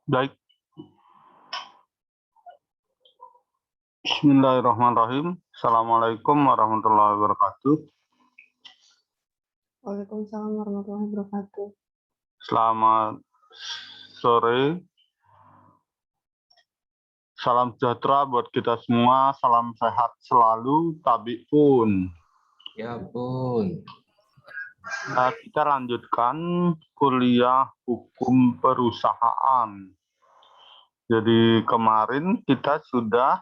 Baik, bismillahirrahmanirrahim. Assalamualaikum warahmatullahi wabarakatuh. Waalaikumsalam warahmatullahi wabarakatuh. Selamat sore. Salam sejahtera buat kita semua. Salam sehat selalu. Tabi pun. Ya pun. Nah, kita lanjutkan kuliah hukum perusahaan. Jadi kemarin kita sudah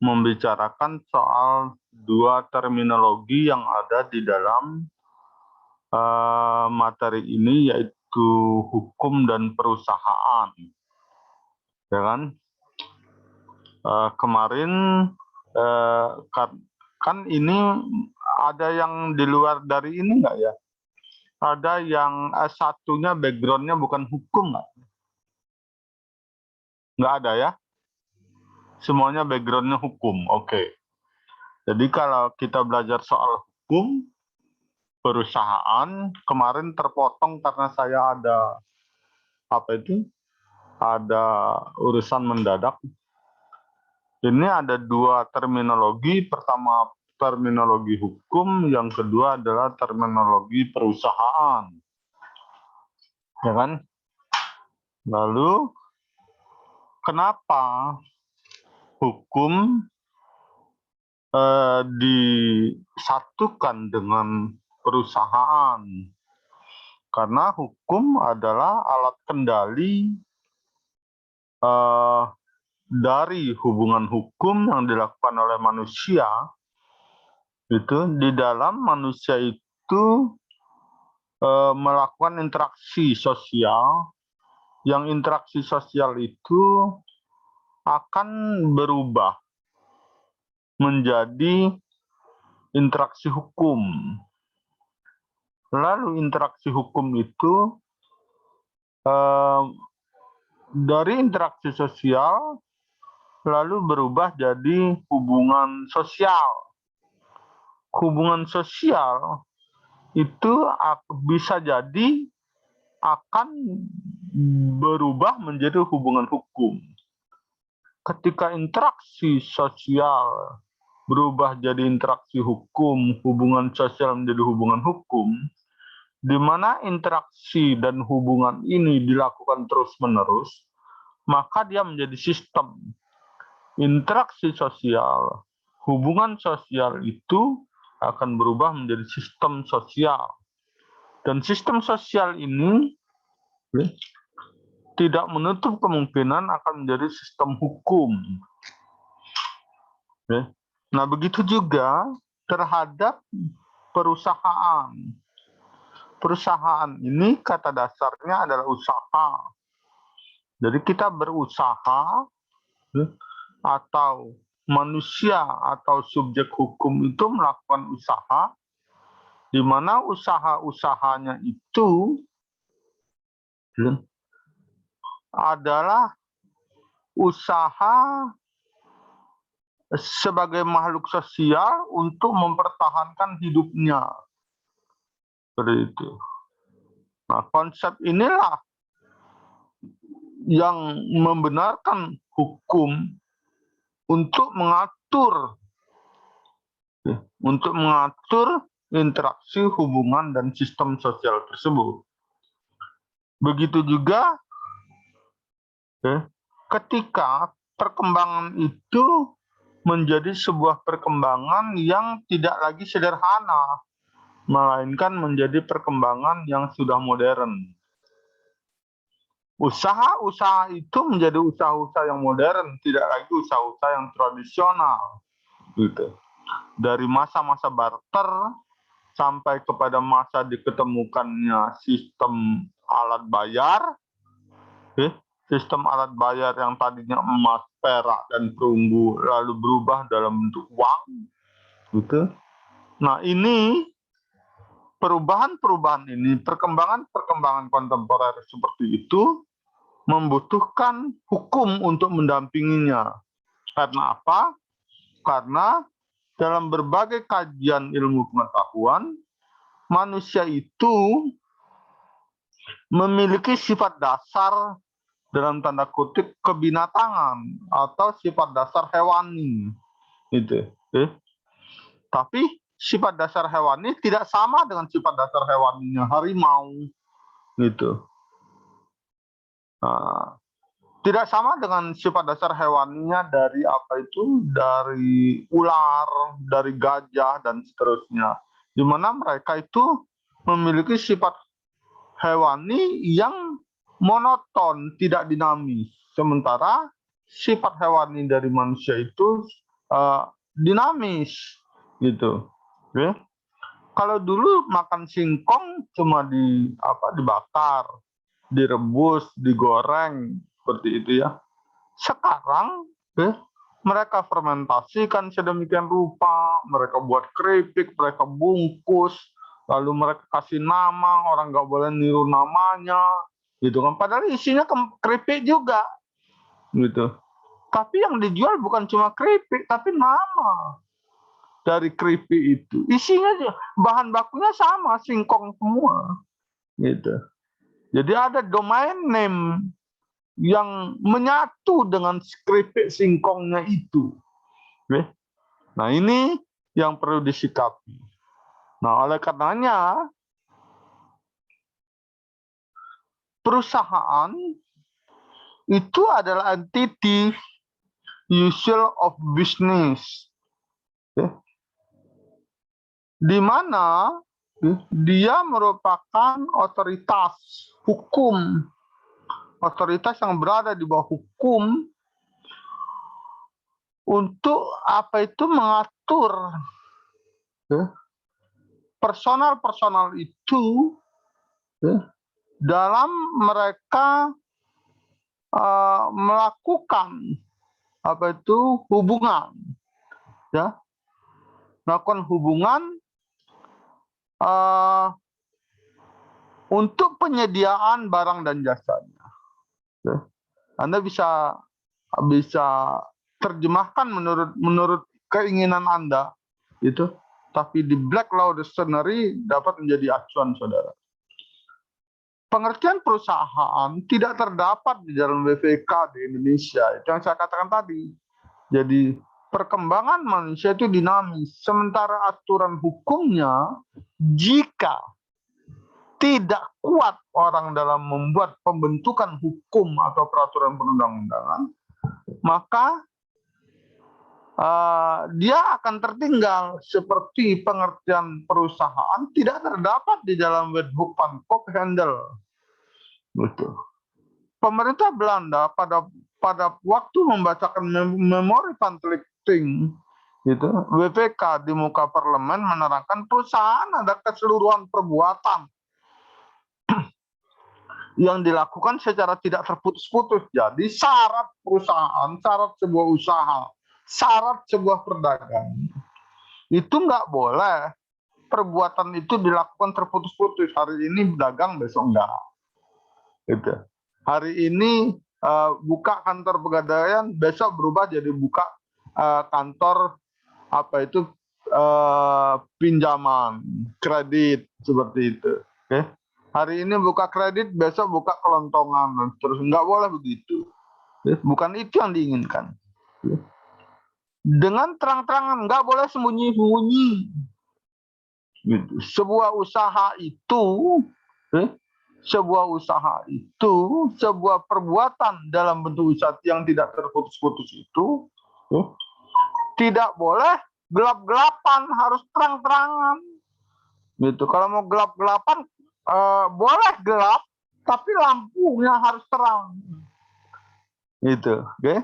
membicarakan soal dua terminologi yang ada di dalam materi ini, yaitu hukum dan perusahaan, ya kan? Kemarin kan ini ada yang di luar dari ini nggak ya? Ada yang satunya backgroundnya bukan hukum nggak? Nggak ada ya? Semuanya backgroundnya hukum, oke. Jadi kalau kita belajar soal hukum perusahaan, kemarin terpotong karena saya ada ada urusan mendadak. Ini ada dua terminologi. Pertama terminologi hukum, yang kedua adalah terminologi perusahaan, ya kan? Lalu kenapa hukum disatukan dengan perusahaan? Karena hukum adalah alat kendali dari hubungan hukum yang dilakukan oleh manusia. Itu di dalam manusia itu melakukan interaksi sosial, yang interaksi sosial itu akan berubah menjadi interaksi hukum. Lalu interaksi hukum itu dari interaksi sosial lalu berubah jadi hubungan sosial. Hubungan sosial itu bisa jadi akan berubah menjadi hubungan hukum. Ketika interaksi sosial berubah jadi interaksi hukum, hubungan sosial menjadi hubungan hukum, di mana interaksi dan hubungan ini dilakukan terus-menerus, maka dia menjadi sistem. Interaksi sosial, hubungan sosial itu akan berubah menjadi sistem sosial. Dan sistem sosial ini tidak menutup kemungkinan akan menjadi sistem hukum. Nah, begitu juga terhadap perusahaan. Perusahaan ini kata dasarnya adalah usaha. Jadi kita berusaha, atau manusia atau subjek hukum itu melakukan usaha, di mana usaha-usahanya itu adalah usaha sebagai makhluk sosial untuk mempertahankan hidupnya. Seperti itu. Nah, konsep inilah yang membenarkan hukum untuk mengatur interaksi hubungan dan sistem sosial tersebut. Begitu juga ketika perkembangan itu menjadi sebuah perkembangan yang tidak lagi sederhana, melainkan menjadi perkembangan yang sudah modern. Usaha-usaha itu menjadi usaha-usaha yang modern, tidak lagi usaha-usaha yang tradisional. Gitu. Dari masa-masa barter sampai kepada masa diketemukannya sistem alat bayar, sistem alat bayar yang tadinya emas, perak, dan perunggu lalu berubah dalam bentuk uang. Gitu. Nah, ini perubahan-perubahan ini, perkembangan-perkembangan kontemporer seperti itu membutuhkan hukum untuk mendampinginya. Karena apa? Karena dalam berbagai kajian ilmu pengetahuan, manusia itu memiliki sifat dasar dalam tanda kutip kebinatangan atau sifat dasar hewani, gitu. Tapi sifat dasar hewani tidak sama dengan sifat dasar hewaninya harimau, gitu. Nah, tidak sama dengan sifat dasar hewaninya dari dari ular, dari gajah dan seterusnya. Di mana mereka itu memiliki sifat hewani yang monoton, tidak dinamis. Sementara sifat hewani dari manusia itu dinamis, gitu. Oke. Kalau dulu makan singkong cuma dibakar, direbus, digoreng, seperti itu ya. Sekarang mereka fermentasikan sedemikian rupa, mereka buat keripik, mereka bungkus, lalu mereka kasih nama, orang nggak boleh niru namanya, gitu kan. Padahal isinya keripik juga, gitu. Tapi yang dijual bukan cuma keripik, tapi nama dari keripik itu. Isinya bahan bakunya sama, singkong semua, gitu. Jadi ada domain name yang menyatu dengan keripik singkongnya itu. Nah, ini yang perlu disikapi. Nah, oleh karenanya perusahaan itu adalah entity usual of business, di mana dia merupakan otoritas hukum, otoritas yang berada di bawah hukum untuk mengatur personal itu dalam mereka melakukan hubungan, ya, melakukan hubungan untuk penyediaan barang dan jasanya. Anda bisa terjemahkan menurut keinginan Anda itu, tapi di Black Law Dictionary dapat menjadi acuan saudara. Pengertian perusahaan tidak terdapat di dalam WPK di Indonesia, itu yang saya katakan tadi. Jadi perkembangan manusia itu dinamis, sementara aturan hukumnya jika tidak kuat orang dalam membuat pembentukan hukum atau peraturan perundang-undangan, maka dia akan tertinggal, seperti pengertian perusahaan tidak terdapat di dalam Wetboek van Koophandel. Betul. Pemerintah Belanda pada waktu membacakan memori van Stichting, gitu, WPK di muka parlemen menerangkan perusahaan ada keseluruhan perbuatan yang dilakukan secara tidak terputus-putus. Jadi syarat perusahaan, syarat sebuah usaha, syarat sebuah perdagangan itu nggak boleh perbuatan itu dilakukan terputus-putus. Hari ini dagang, besok enggak. Gitu. Hari ini buka kantor pegadaian, besok berubah jadi buka kantor pinjaman, kredit, seperti itu. Okay? Hari ini buka kredit, besok buka kelontongan, dan terus nggak boleh begitu. Bukan itu yang diinginkan. Dengan terang-terangan, nggak boleh sembunyi-sembunyi. Gitu. Sebuah usaha itu, sebuah perbuatan dalam bentuk usaha yang tidak terputus-putus itu, tidak boleh gelap-gelapan, harus terang-terangan. Gitu. Kalau mau gelap-gelapan, boleh gelap, tapi lampunya harus terang. Gitu, oke?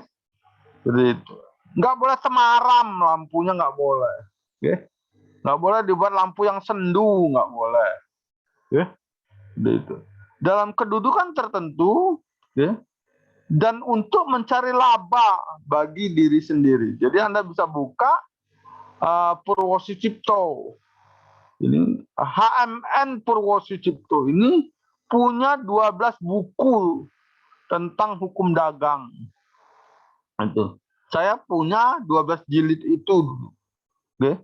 Jadi itu. Nggak boleh semaram, lampunya nggak boleh. Oke? Nggak boleh dibuat lampu yang sendu, nggak boleh. Oke? Jadi itu. Dalam kedudukan tertentu, ya, dan untuk mencari laba bagi diri sendiri. Jadi Anda bisa buka Purwosucipto. Ini HMN Purwosucipto ini punya 12 buku tentang hukum dagang. Itu. Saya punya 12 jilid itu. Okay?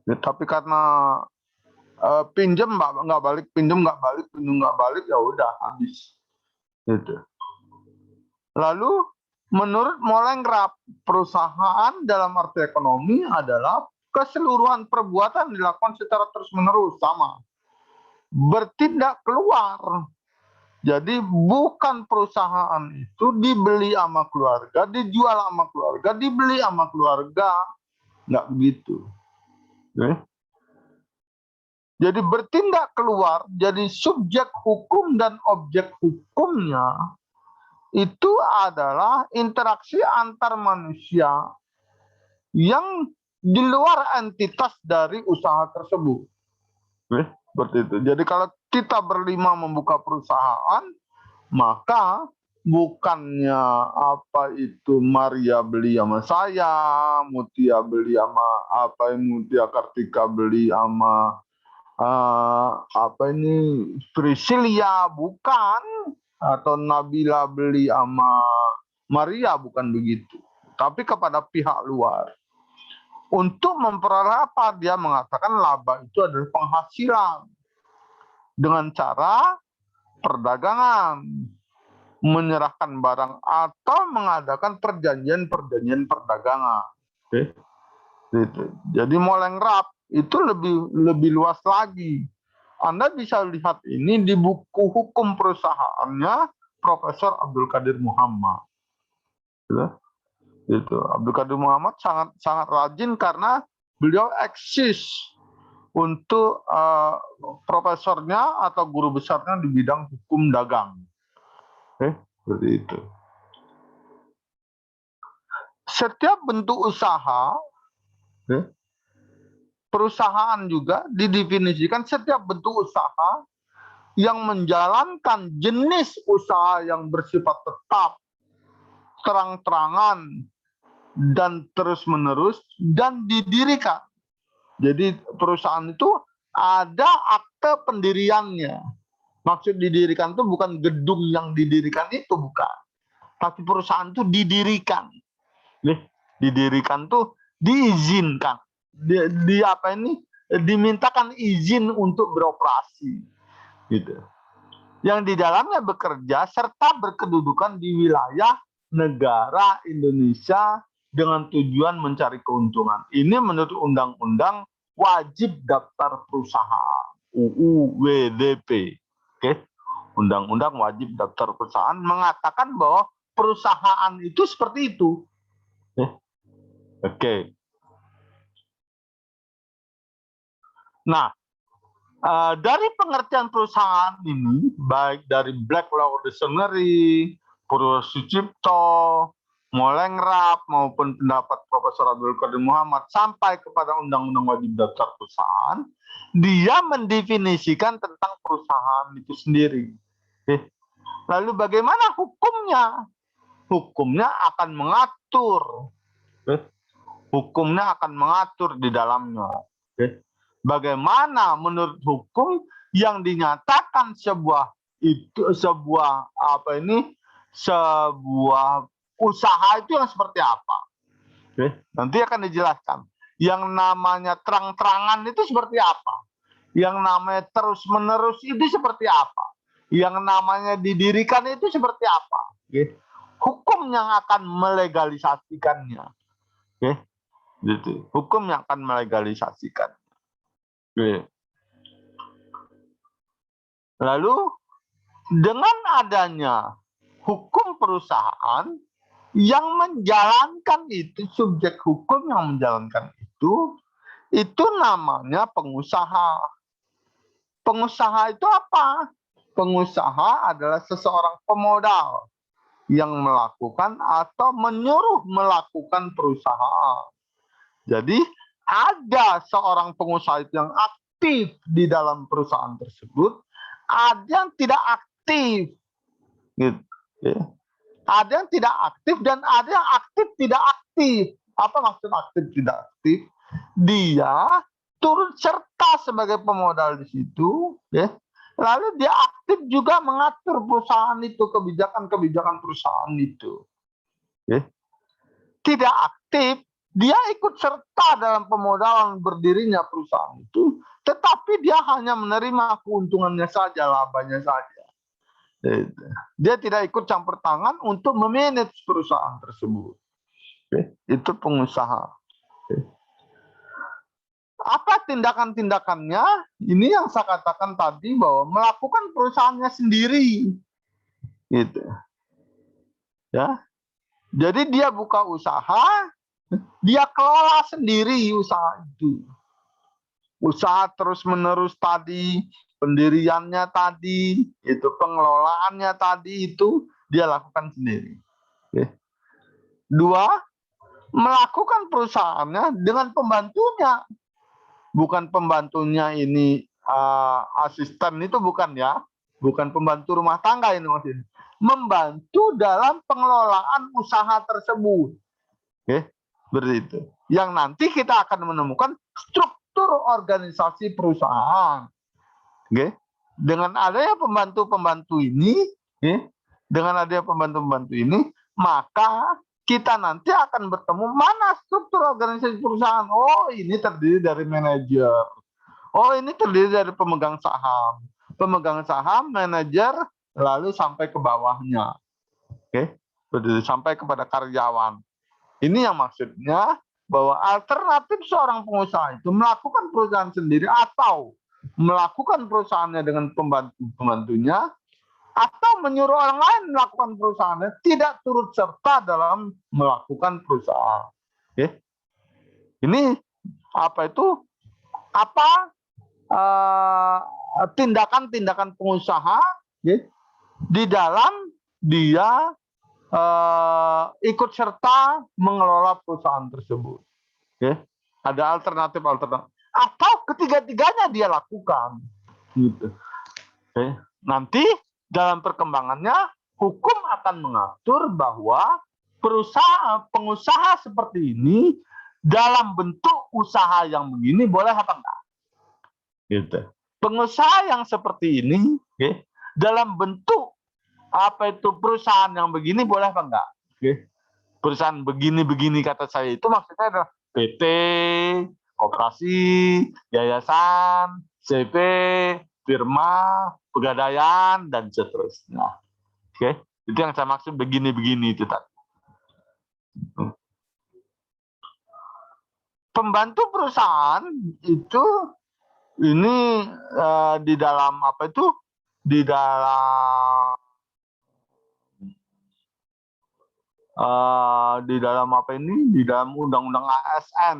Ya, tapi karena pinjem nggak balik, pinjem nggak balik, pinjem nggak balik, ya udah habis. Gitu. Lalu menurut Molengrap, perusahaan dalam arti ekonomi adalah keseluruhan perbuatan dilakukan secara terus-menerus sama. Bertindak keluar. Jadi bukan perusahaan itu dibeli sama keluarga, dijual sama keluarga, dibeli sama keluarga. Nggak begitu. Oke. Jadi bertindak keluar, jadi subjek hukum dan objek hukumnya itu adalah interaksi antar manusia yang di luar entitas dari usaha tersebut. Oke, seperti itu. Jadi kalau kita berlima membuka perusahaan, maka bukannya apa itu Maria beli sama saya, Mutia beli sama Mutia Kartika beli sama Priscilia, bukan, atau Nabila beli sama Maria, bukan begitu, tapi kepada pihak luar. Untuk memperoleh apa? Dia mengatakan laba itu adalah penghasilan dengan cara perdagangan, menyerahkan barang atau mengadakan perjanjian perdagangan. Oke. Gitu. Jadi Molengrap itu lebih luas lagi. Anda bisa lihat ini di buku hukum perusahaannya Profesor Abdul Qadir Muhammad. Gitu. Abdul Qadir Muhammad sangat rajin karena beliau eksis untuk profesornya atau guru besarnya di bidang hukum dagang. Seperti itu. Setiap bentuk usaha, perusahaan juga didefinisikan setiap bentuk usaha yang menjalankan jenis usaha yang bersifat tetap, terang-terangan, dan terus-menerus, dan didirikan. Jadi perusahaan itu ada akte pendiriannya. Maksud didirikan itu bukan gedung yang didirikan itu, bukan. Tapi perusahaan itu didirikan. Didirikan tuh diizinkan. Dimintakan izin untuk beroperasi. Gitu. Yang di dalamnya bekerja serta berkedudukan di wilayah negara Indonesia dengan tujuan mencari keuntungan. Ini menurut Undang-Undang Wajib Daftar Perusahaan UU WDP. Oke. Undang-Undang Wajib Daftar Perusahaan mengatakan bahwa perusahaan itu seperti itu. Oke. Nah, dari pengertian perusahaan ini, baik dari Black Law Dictionary, Purwosucipto, Molengrap, maupun pendapat Profesor Abdul Qadir Muhammad, sampai kepada Undang-Undang Wajib Daftar Perusahaan, dia mendefinisikan tentang perusahaan itu sendiri. Lalu bagaimana hukumnya? Hukumnya akan mengatur. Hukumnya akan mengatur di dalamnya. Bagaimana menurut hukum yang dinyatakan sebuah usaha itu yang seperti apa? Nanti akan dijelaskan. Yang namanya terang-terangan itu seperti apa? Yang namanya terus-menerus itu seperti apa? Yang namanya didirikan itu seperti apa? Hukum yang akan melegalisasikannya. Gitu. Hukum yang akan melegalisasikan. Lalu dengan adanya hukum perusahaan yang menjalankan itu, subjek hukum yang menjalankan itu namanya pengusaha. Pengusaha itu apa? Pengusaha adalah seseorang pemodal yang melakukan atau menyuruh melakukan perusahaan. Jadi ada seorang pengusaha itu yang aktif di dalam perusahaan tersebut, ada yang tidak aktif. Gitu. Ada yang tidak aktif dan ada yang aktif tidak aktif. Apa maksud aktif tidak aktif? Dia turut serta sebagai pemodal di situ, lalu dia aktif juga mengatur perusahaan itu, kebijakan-kebijakan perusahaan itu. Tidak aktif, dia ikut serta dalam pemodalan berdirinya perusahaan itu, tetapi dia hanya menerima keuntungannya saja, labanya saja. Dia tidak ikut campur tangan untuk memanage perusahaan tersebut. Itu pengusaha. Apa tindakan-tindakannya? Ini yang saya katakan tadi, bahwa melakukan perusahaannya sendiri, gitu. Ya, jadi dia buka usaha, dia kelola sendiri usaha itu. Usaha terus-menerus tadi, pendiriannya tadi, itu pengelolaannya tadi, itu dia lakukan sendiri. Dua, melakukan perusahaannya dengan pembantunya. Bukan pembantunya ini asisten, itu bukan ya. Bukan pembantu rumah tangga ini maksudnya. Membantu dalam pengelolaan usaha tersebut. Begitu. Yang nanti kita akan menemukan struktur organisasi perusahaan. Dengan adanya pembantu-pembantu ini, maka kita nanti akan bertemu mana struktur organisasi perusahaan. Oh, ini terdiri dari manajer. Oh, ini terdiri dari pemegang saham. Pemegang saham, manajer, lalu sampai ke bawahnya. Sampai kepada karyawan. Ini yang maksudnya bahwa alternatif seorang pengusaha itu melakukan perusahaan sendiri atau melakukan perusahaannya dengan pembantunya, atau menyuruh orang lain melakukan perusahaannya, tidak turut serta dalam melakukan perusahaan. Ini tindakan-tindakan pengusaha di dalam dia ikut serta mengelola perusahaan tersebut. Ada alternatif atau ketiga-tiganya dia lakukan. Gitu. Nanti dalam perkembangannya, hukum akan mengatur bahwa pengusaha seperti ini dalam bentuk usaha yang begini boleh apa enggak? Gitu. Pengusaha yang seperti ini dalam bentuk perusahaan yang begini boleh apa enggak? Perusahaan begini-begini kata saya itu maksudnya adalah PT, koperasi, yayasan, CP, firma, pegadaian, dan seterusnya. Itu yang saya maksud begini-begini itu tadi. Pembantu perusahaan itu ini di dalam di dalam undang-undang ASN.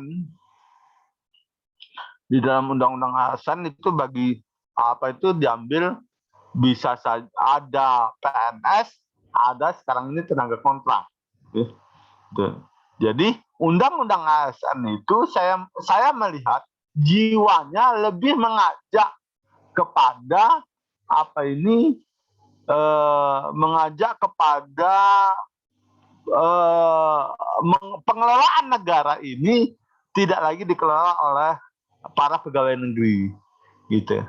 Di dalam undang-undang ASN itu diambil, bisa saja ada PNS, ada sekarang ini tenaga kontrak. Jadi undang-undang ASN itu saya melihat jiwanya lebih mengajak kepada mengajak kepada pengelolaan negara ini tidak lagi dikelola oleh para pegawai negeri, gitu.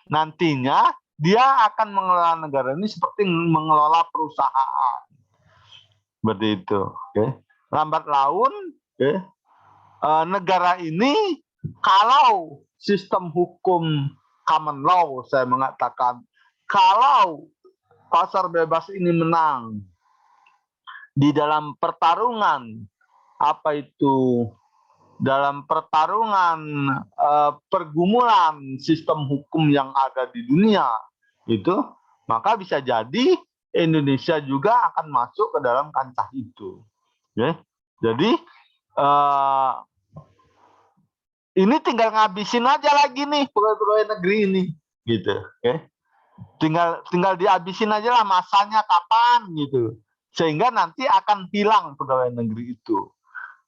Nantinya dia akan mengelola negara ini seperti mengelola perusahaan, seperti itu. Lambat laun, negara ini kalau sistem hukum common law, saya mengatakan, kalau pasar bebas ini menang di dalam pertarungan dalam pertarungan pergumulan sistem hukum yang ada di dunia itu, maka bisa jadi Indonesia juga akan masuk ke dalam kancah itu. Jadi ini tinggal ngabisin aja lagi nih pegawai-pegawai negeri ini, gitu. Tinggal dihabisin aja lah masanya kapan, gitu. Sehingga nanti akan hilang pegawai negeri itu.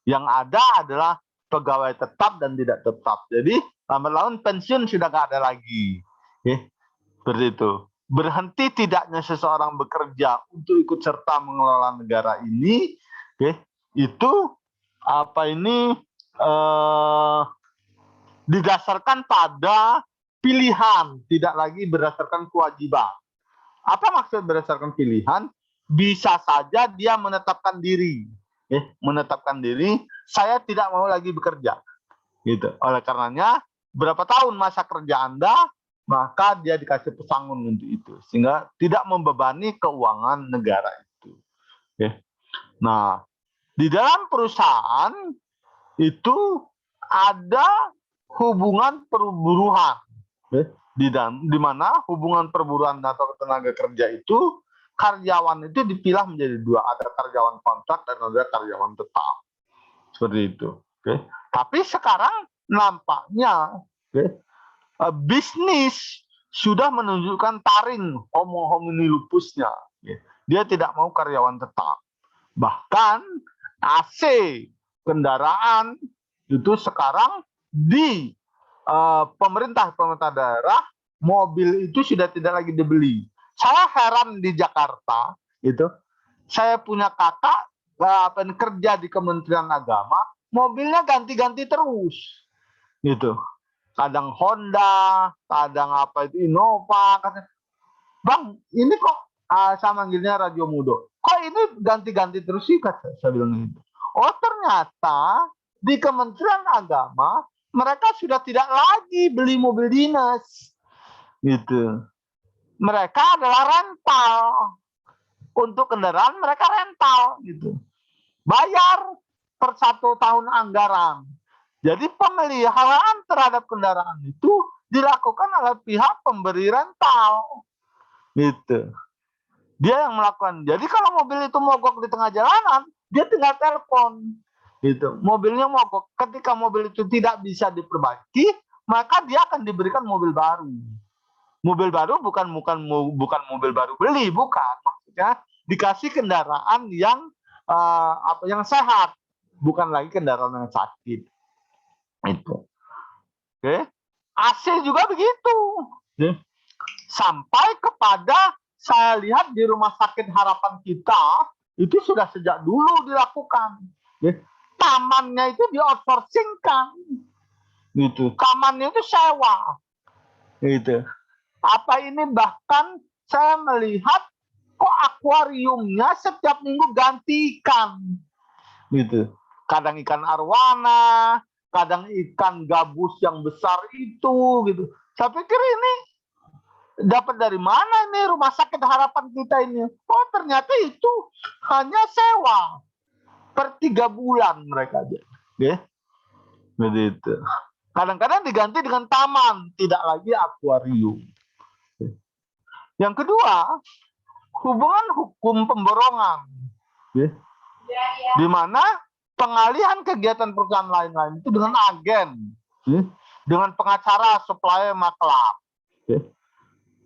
Yang ada adalah pegawai tetap dan tidak tetap. Jadi lambat laun pensiun sudah nggak ada lagi. Seperti itu. Berhenti tidaknya seseorang bekerja untuk ikut serta mengelola negara ini, itu didasarkan pada pilihan, tidak lagi berdasarkan kewajiban. Apa maksud berdasarkan pilihan? Bisa saja dia menetapkan diri saya tidak mau lagi bekerja. Gitu. Oleh karenanya, berapa tahun masa kerja Anda, maka dia dikasih pesangon untuk itu. Sehingga tidak membebani keuangan negara itu. Oke. Nah, di dalam perusahaan itu ada hubungan perburuan. Di mana hubungan perburuan atau tenaga kerja itu, karyawan itu dipilah menjadi dua. Ada karyawan kontrak dan ada karyawan tetap. Seperti itu. Oke. Tapi sekarang nampaknya bisnis sudah menunjukkan taring homo homini lupusnya. Dia tidak mau karyawan tetap. Bahkan AC kendaraan itu sekarang di pemerintah daerah, mobil itu sudah tidak lagi dibeli. Saya heran di Jakarta, itu saya punya kakak kerja di Kementerian Agama, mobilnya ganti-ganti terus, gitu. Kadang Honda, kadang apa itu Innova. Bang, ini kok saya manggilnya Radio Mudo. Kok ini ganti-ganti terus sih, kata saya bilang gitu. Oh, ternyata di Kementerian Agama mereka sudah tidak lagi beli mobil dinas, gitu. Mereka adalah rental. Untuk kendaraan mereka rental, gitu. Bayar per 1 tahun anggaran. Jadi pemeliharaan terhadap kendaraan itu dilakukan oleh pihak pemberi rental, gitu. Dia yang melakukan. Jadi kalau mobil itu mogok di tengah jalanan, dia tinggal telepon, gitu. Mobilnya mogok. Ketika mobil itu tidak bisa diperbaiki, maka dia akan diberikan mobil baru. Mobil baru bukan mobil baru beli, bukan. Maksudnya dikasih kendaraan yang yang sehat, bukan lagi kendaraan yang sakit. Itu. Oke. AC juga begitu. Sampai kepada saya lihat di Rumah Sakit Harapan Kita itu sudah sejak dulu dilakukan. Tamannya itu di-outsourcing-kan. Gitu. Kamarnya itu sewa. Gitu. Apa ini bahkan saya melihat kok akuariumnya setiap minggu ganti ikan, gitu. Kadang ikan arwana, kadang ikan gabus yang besar itu, gitu. Saya pikir ini dapat dari mana ini Rumah Sakit Harapan Kita ini? Oh, ternyata itu hanya sewa per 3 bulan mereka aja, ya. Begitu. Kadang-kadang diganti dengan taman, tidak lagi akuarium. Yang kedua, hubungan hukum pemborongan, di mana pengalihan kegiatan perusahaan lain-lain itu dengan agen, dengan pengacara, supplier, maklar.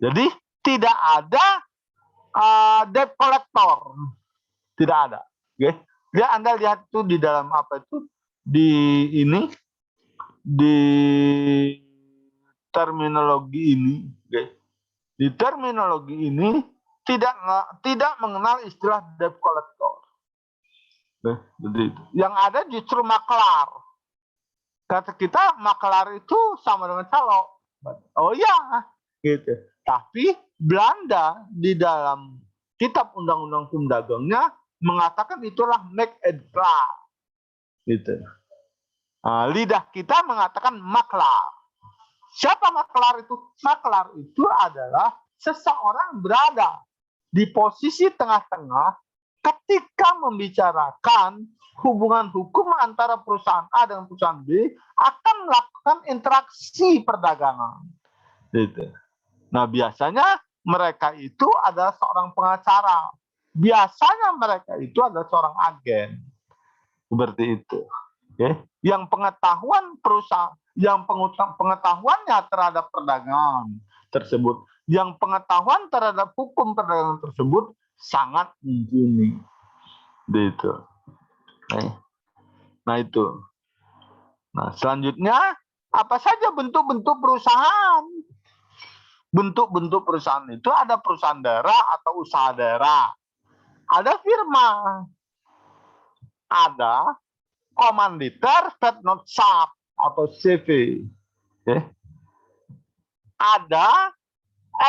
Jadi tidak ada debt collector, tidak ada. Dia Anda lihat itu di dalam apa itu di terminologi ini, di terminologi ini tidak mengenal istilah debt collector. Yang ada justru maklar. Kata kita maklar itu sama dengan calo. Oh iya, gitu. Tapi Belanda di dalam kitab undang-undang hukum dagangnya mengatakan itulah make and clear. Gitu. Lidah kita mengatakan maklar. Siapa maklar itu? Maklar itu adalah seseorang berada di posisi tengah-tengah ketika membicarakan hubungan hukum antara perusahaan A dengan perusahaan B akan melakukan interaksi perdagangan. Gitu. Nah, biasanya mereka itu adalah seorang pengacara. Biasanya mereka itu adalah seorang agen. Seperti itu. Yang pengetahuan perusahaan, yang pengetahuannya terhadap perdagangan tersebut, yang pengetahuan terhadap hukum perdagangan tersebut sangat mumpuni. Gitu. Nah itu. Nah selanjutnya apa saja bentuk-bentuk perusahaan? Bentuk-bentuk perusahaan itu ada perusahaan daerah atau usaha daerah, ada firma, ada komanditer start not shop atau CV. Ada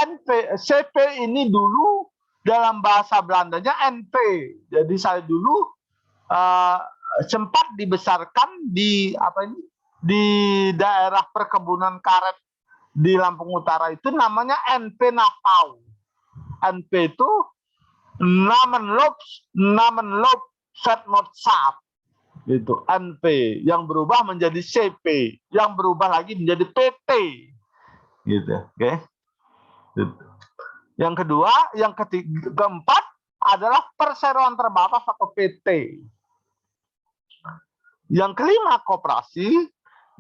NP. CV ini dulu dalam bahasa Belandanya NP. Jadi saya dulu sempat dibesarkan di di daerah perkebunan karet di Lampung Utara itu namanya NP Nafau. NP itu Namenloop Setnotsap. Itu NP yang berubah menjadi CP, yang berubah lagi menjadi PT. Gitu, oke. Gitu. Yang kedua, keempat adalah perseroan terbatas atau PT. Yang kelima koperasi,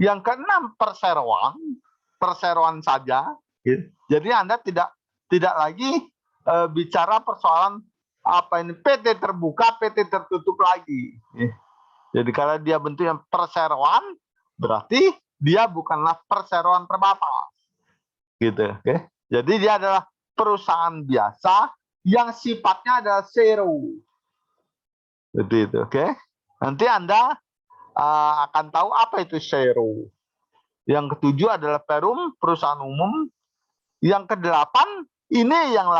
yang keenam perseroan saja. Gitu. Jadi Anda tidak lagi bicara persoalan PT terbuka, PT tertutup lagi. Jadi kalau dia bentuknya perseroan, berarti dia bukanlah perseroan terbatas. Gitu, oke. Jadi dia adalah perusahaan biasa yang sifatnya adalah zero. Seperti itu, oke. Nanti Anda akan tahu apa itu zero. Yang ketujuh adalah perum, perusahaan umum. Yang kedelapan ini yang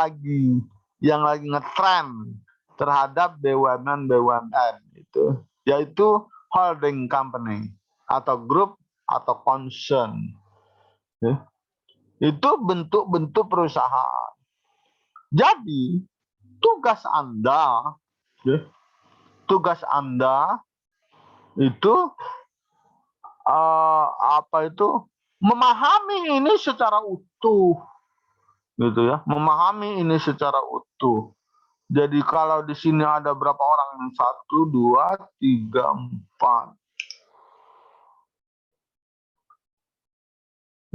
lagi ngetrend terhadap BUMN itu, yaitu holding company atau grup atau concern. Itu bentuk-bentuk perusahaan. Jadi tugas Anda itu memahami ini secara utuh, gitu ya, memahami ini secara utuh. Jadi kalau di sini ada berapa orang? 1, 2, 3, 4,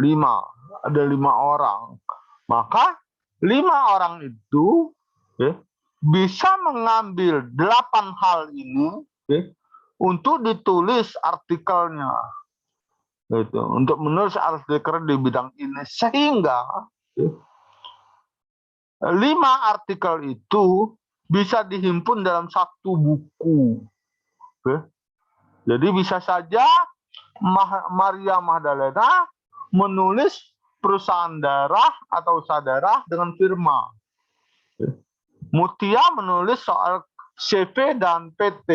5. Ada 5 orang. Maka 5 orang itu bisa mengambil 8 hal ini untuk ditulis artikelnya. Gitu. Untuk menulis artikel di bidang ini. Sehingga 5 artikel itu bisa dihimpun dalam satu buku. Jadi bisa saja Maria Magdalena menulis perusahaan darah atau usaha darah dengan firma. Mutia menulis soal CV dan PT.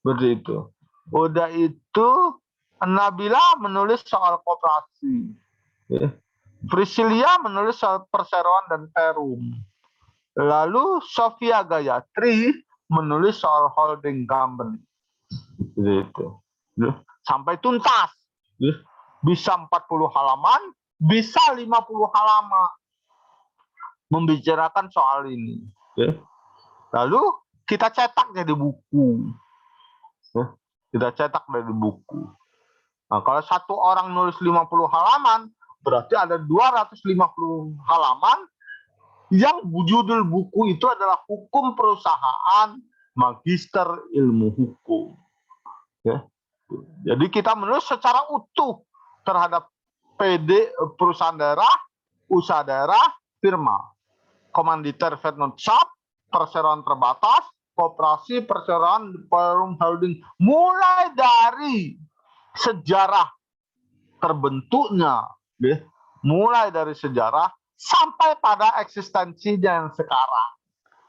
Seperti itu. Udah itu Nabila menulis soal koperasi. Priscilia menulis soal perseroan dan perum. Lalu Sofia Gayatri menulis soal holding company. Gitu. Sampai tuntas. Bisa 40 halaman, bisa 50 halaman membicarakan soal ini. Lalu kita cetak jadi buku. Kita cetak dari buku. Nah, kalau satu orang nulis 50 halaman, berarti ada 250 halaman yang judul buku itu adalah Hukum Perusahaan Magister Ilmu Hukum. Jadi kita menulis secara utuh terhadap PD, perusahaan daerah, usaha daerah, firma, komanditer Vetnotsap, perseroan terbatas, koperasi, perseroan, perum, holding, mulai dari sejarah terbentuknya, mulai dari sejarah sampai pada eksistensinya yang sekarang.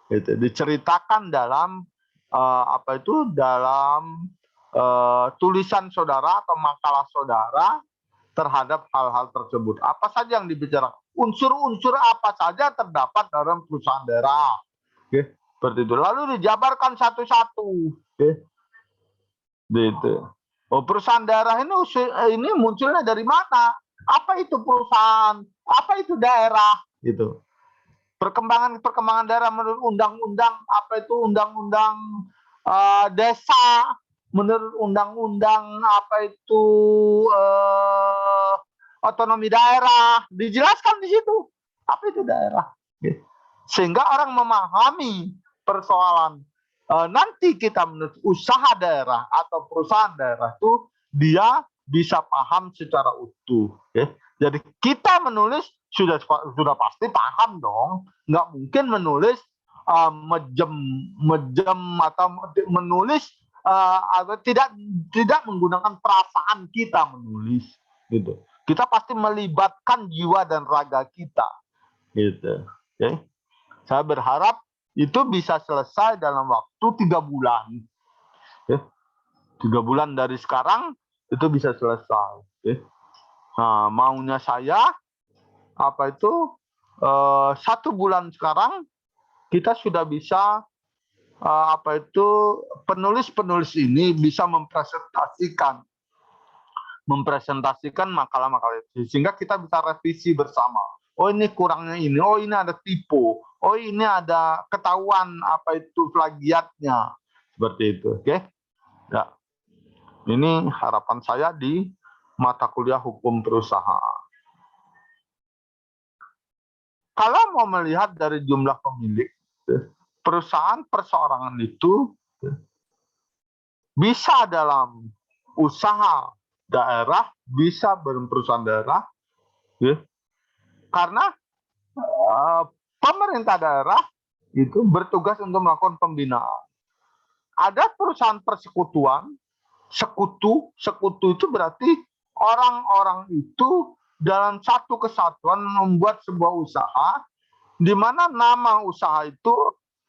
Itu diceritakan dalam dalam tulisan saudara atau makalah saudara terhadap hal-hal tersebut. Apa saja yang dibicarakan? Unsur-unsur apa saja terdapat dalam perusahaan daerah. Seperti itu. Lalu dijabarkan satu-satu. Gitu. Oh, perusahaan daerah ini munculnya dari mana? Apa itu perusahaan? Apa itu daerah? Gitu. Perkembangan daerah menurut undang-undang, apa itu undang-undang desa, menurut undang-undang apa itu otonomi daerah, dijelaskan di situ apa itu daerah. Sehingga orang memahami persoalan nanti kita menurut usaha daerah atau perusahaan daerah itu dia bisa paham secara utuh. Jadi kita menulis sudah pasti paham dong, nggak mungkin menulis mejem atau menulis atau tidak menggunakan perasaan kita menulis, gitu. Kita pasti melibatkan jiwa dan raga kita, gitu. Saya berharap itu bisa selesai dalam waktu 3 bulan. 3 bulan dari sekarang itu bisa selesai. Oke. Nah, maunya saya apa itu 1 bulan sekarang kita sudah bisa apa itu penulis-penulis ini bisa mempresentasikan makalah-makalah itu sehingga kita bisa revisi bersama. Oh ini kurangnya ini, oh ini ada typo, oh ini ada ketahuan apa itu plagiatnya, seperti itu. Oke, ya. Ini harapan saya di mata kuliah hukum perusahaan. Kalau mau melihat dari jumlah pemilik, perusahaan perseorangan itu bisa dalam usaha daerah, bisa perusahaan daerah, karena pemerintah daerah itu bertugas untuk melakukan pembinaan. Ada perusahaan persekutuan, sekutu itu berarti orang-orang itu dalam satu kesatuan membuat sebuah usaha, di mana nama usaha itu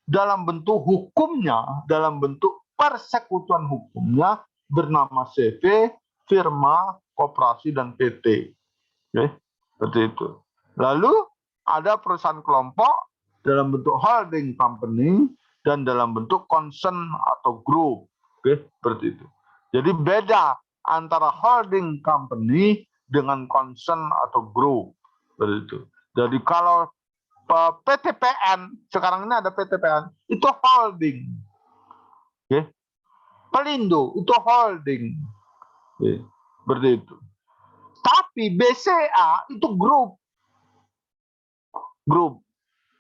dalam bentuk hukumnya, dalam bentuk persekutuan hukumnya bernama CV, firma, koperasi, dan PT. Oke, seperti itu. Lalu ada perusahaan kelompok dalam bentuk holding company dan dalam bentuk concern atau grup. Oke, seperti itu. Jadi beda antara holding company dengan concern atau grup. Seperti itu. Jadi kalau PTPN, sekarang ini ada PTPN, itu holding. Oke. Pelindo itu holding. Oke. Seperti itu. Tapi BCA itu grup.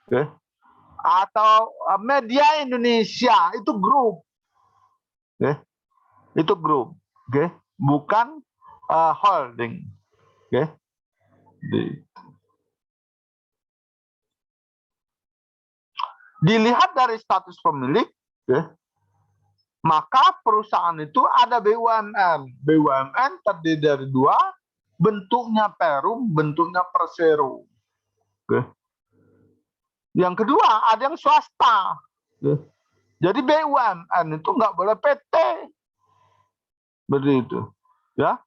Oke. Atau Media Indonesia itu grup. Oke. Itu grup. Oke. Bukan holding. Oke. Dilihat dari status pemilik, maka perusahaan itu ada BUMN. BUMN terdiri dari 2, bentuknya perum, bentuknya persero. Yang kedua, ada yang swasta. Jadi BUMN itu nggak boleh PT. Begitu. Ya.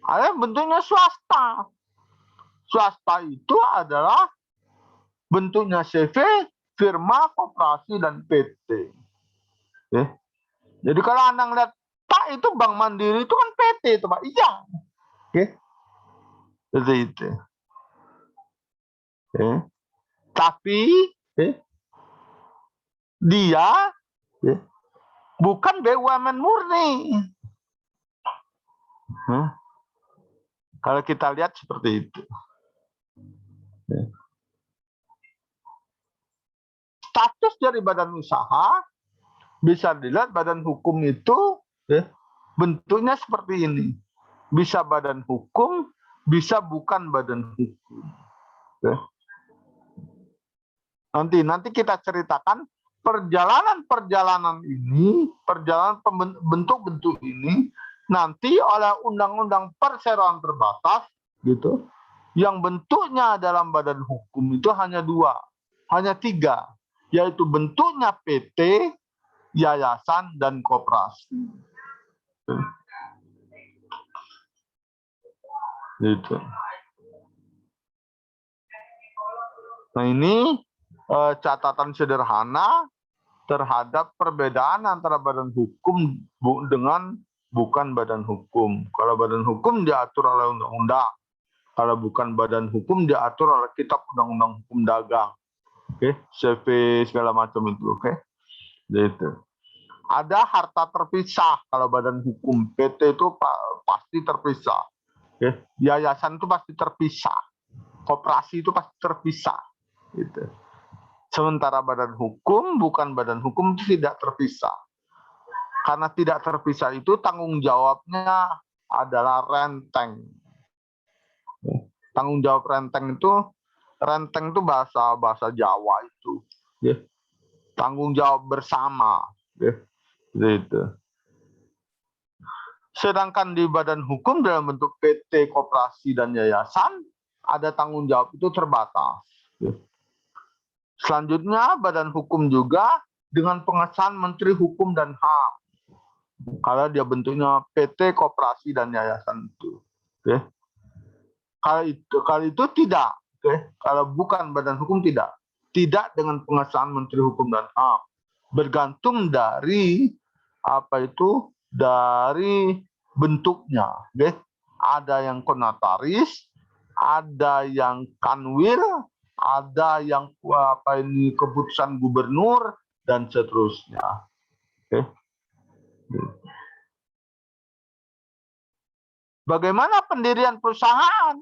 Ada yang bentuknya swasta. Swasta itu adalah bentuknya CV, firma, koperasi, dan PT. Oke. Jadi kalau Anda ngeliat, Pak itu Bank Mandiri itu kan PT itu Pak. Iya. Oke. Seperti itu. Oke. Tapi dia bukan BUMN murni. Kalau kita lihat seperti itu. Status dari badan usaha bisa dilihat badan hukum itu bentuknya seperti ini. Bisa badan hukum, bisa bukan badan hukum. Nanti kita ceritakan perjalanan ini, perjalanan bentuk-bentuk ini nanti oleh undang-undang perseroan terbatas gitu. Yang bentuknya dalam badan hukum itu hanya 2, hanya 3. Yaitu bentuknya PT, yayasan, dan koperasi. Gitu. Nah ini catatan sederhana terhadap perbedaan antara badan hukum dengan bukan badan hukum. Kalau badan hukum diatur oleh undang-undang. Kalau bukan badan hukum diatur oleh Kitab Undang-Undang Hukum Dagang. Oke, CV segala macam itu, oke. Gitu. Ada harta terpisah kalau badan hukum. PT itu pasti terpisah. Oke. Yayasan itu pasti terpisah. Koperasi itu pasti terpisah. Gitu. Sementara badan hukum, bukan badan hukum itu tidak terpisah. Karena tidak terpisah itu tanggung jawabnya adalah renteng. Tanggung jawab renteng itu bahasa Jawa itu. Tanggung jawab bersama. Gitu. Sedangkan di badan hukum dalam bentuk PT, koperasi, dan yayasan, ada tanggung jawab itu terbatas. Selanjutnya, badan hukum juga dengan pengesahan Menteri Hukum dan HAM. Kalau dia bentuknya PT, koperasi dan yayasan itu. Oke. Kalau itu tidak, oke. Kalau bukan badan hukum tidak. Tidak dengan pengesahan Menteri Hukum dan HAM. Bergantung dari dari bentuknya, oke. Ada yang konotaris, ada yang kanwil, ada yang keputusan gubernur dan seterusnya. Oke. Bagaimana pendirian perusahaan?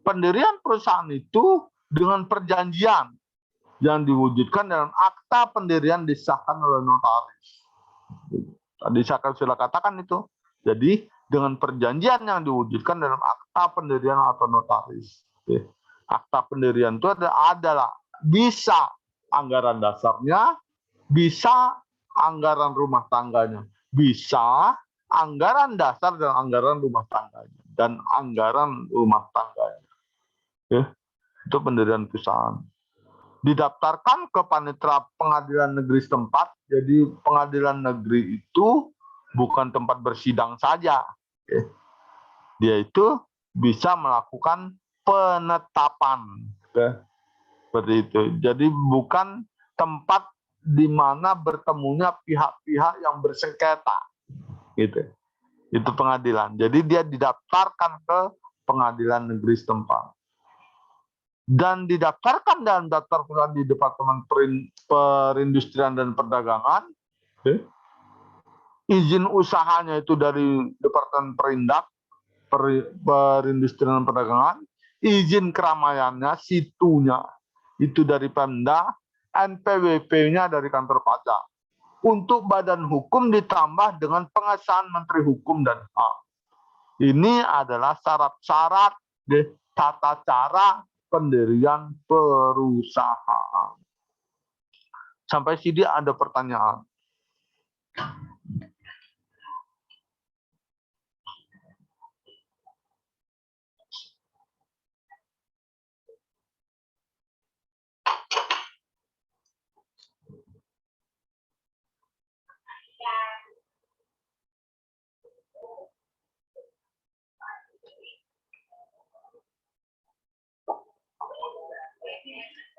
Pendirian perusahaan itu dengan perjanjian yang diwujudkan dalam akta pendirian disahkan oleh notaris. Tadi saya sudah katakan itu. Jadi dengan perjanjian yang diwujudkan dalam akta pendirian atau notaris. Akta pendirian itu adalah bisa anggaran dasarnya, bisa anggaran rumah tangganya, bisa anggaran dasar dan anggaran rumah tangganya, dan anggaran rumah tangganya. Itu pendirian perusahaan. Didaftarkan ke panitera pengadilan negeri setempat. Jadi pengadilan negeri itu bukan tempat bersidang saja. Dia itu bisa melakukan penetapan. Seperti itu. Jadi bukan tempat di mana bertemunya pihak-pihak yang bersengketa. Gitu. Itu pengadilan. Jadi dia didaftarkan ke pengadilan negeri setempat. Dan didaftarkan dalam daftar perusahaan di Departemen Perindustrian dan Perdagangan. Izin usahanya itu dari Departemen Perindustrian dan Perdagangan. Izin keramaiannya, situnya itu dari Pemda, NPWP-nya dari kantor pajak. Untuk badan hukum ditambah dengan pengesahan Menteri Hukum dan HAM. Ini adalah syarat-syarat tata cara pendirian perusahaan. Sampai sini ada pertanyaan.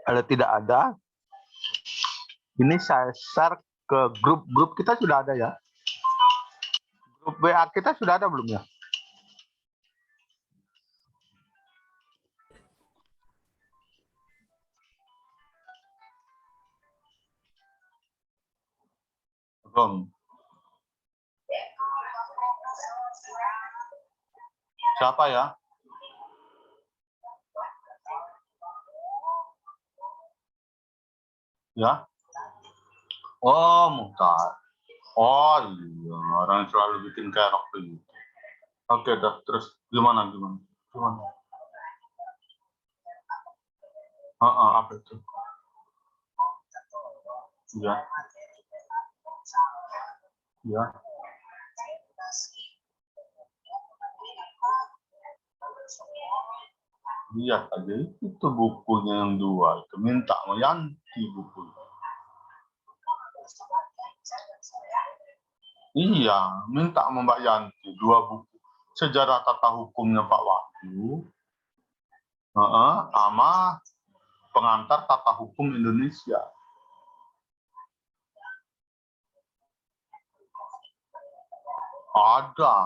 Kalau tidak ada, ini saya share ke grup kita sudah ada ya. Grup WA kita sudah ada belum ya? Belum. Siapa ya? Ya. Oh, Muhtar. Oh iya, orang selalu bikin kerok begitu. Oke, dah. Terus gimana? Apa itu? Ya. Ya. Lihat aja itu bukunya yang dua. Itu minta sama Yanti bukunya. Iya, minta sama Mbak Yanti dua buku. Sejarah tata hukumnya Pak Wahyu, sama pengantar tata hukum Indonesia. Ada.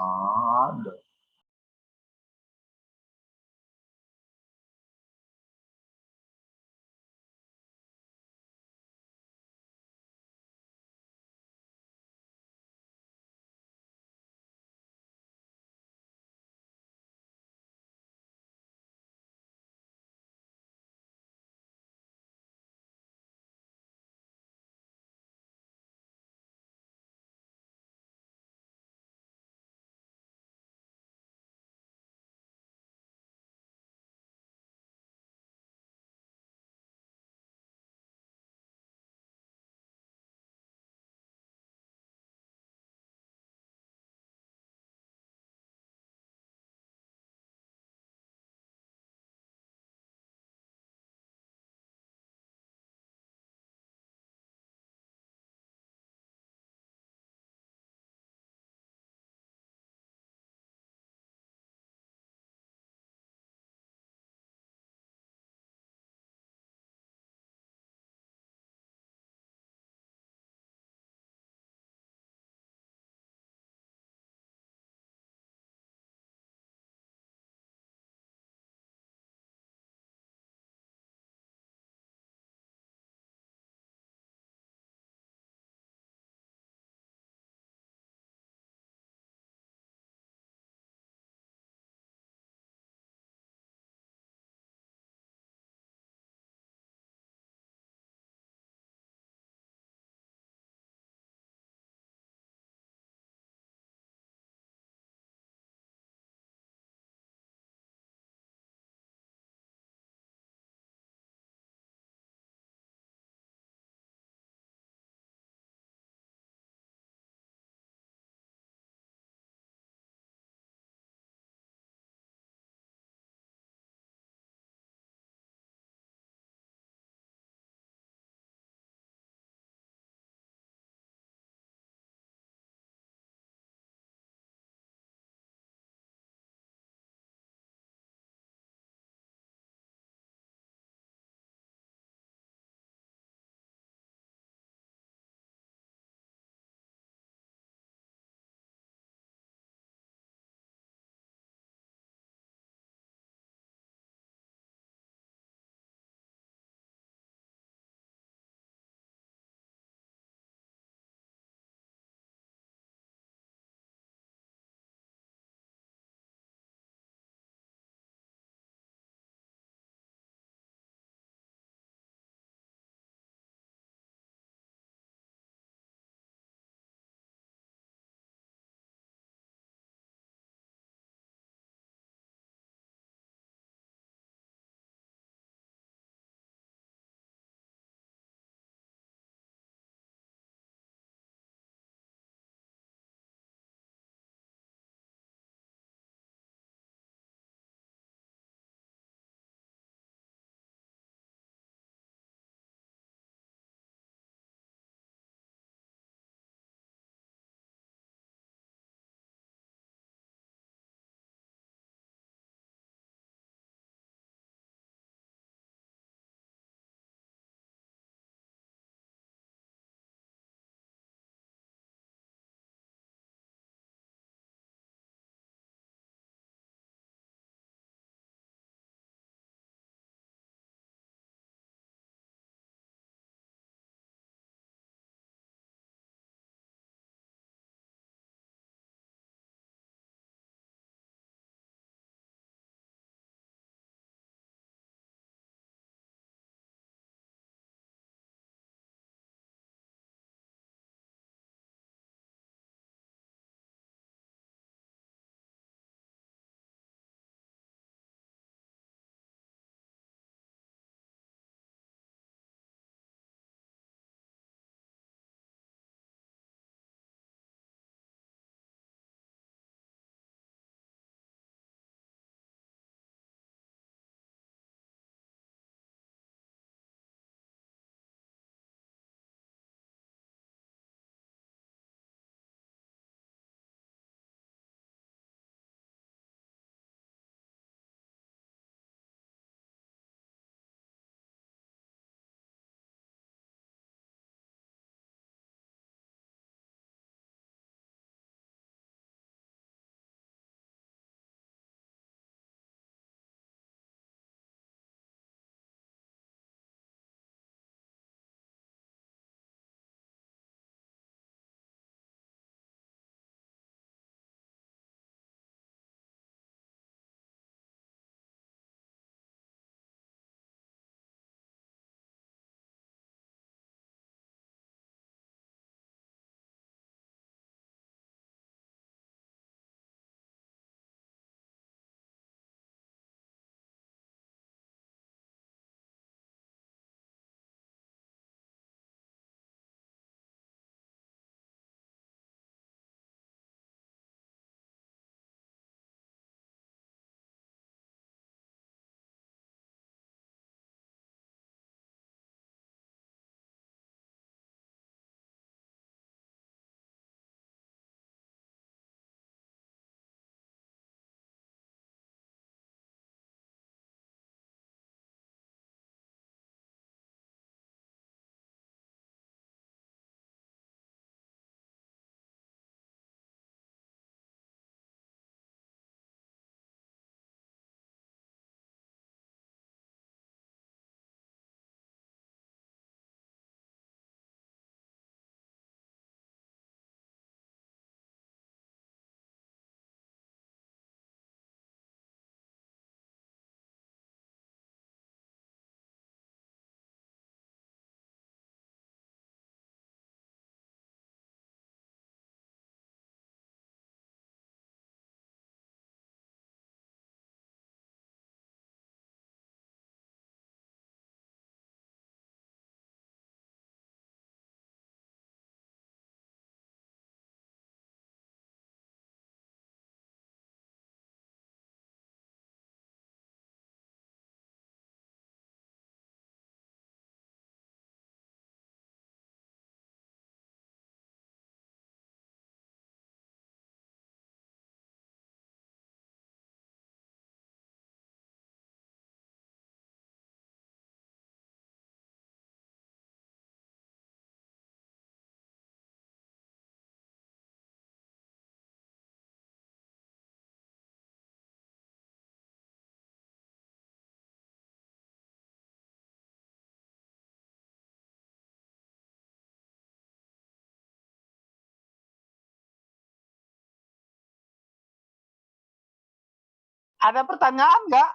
Ada pertanyaan nggak?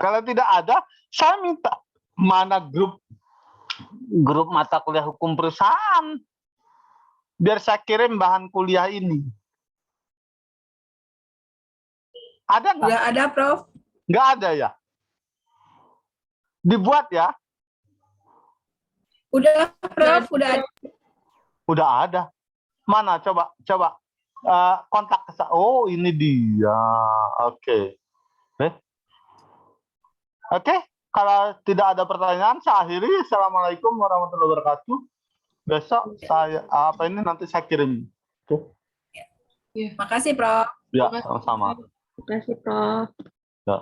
Kalau tidak ada, saya minta mana grup mata kuliah hukum perusahaan. Biar saya kirim bahan kuliah ini. Ada nggak? Nggak ada, Prof. Nggak ada ya? Dibuat ya? Udah, Prof. Udah ada. Udah ada. Mana? Coba. Kontak ke saya. Oh, ini dia. Oke. Oke. Kalau tidak ada pertanyaan, saya akhiri. Assalamualaikum warahmatullahi wabarakatuh. Besok saya nanti saya kirim. Oke. Makasih, Prof. Ya, sama-sama. Terima kasih, Prof. Ya.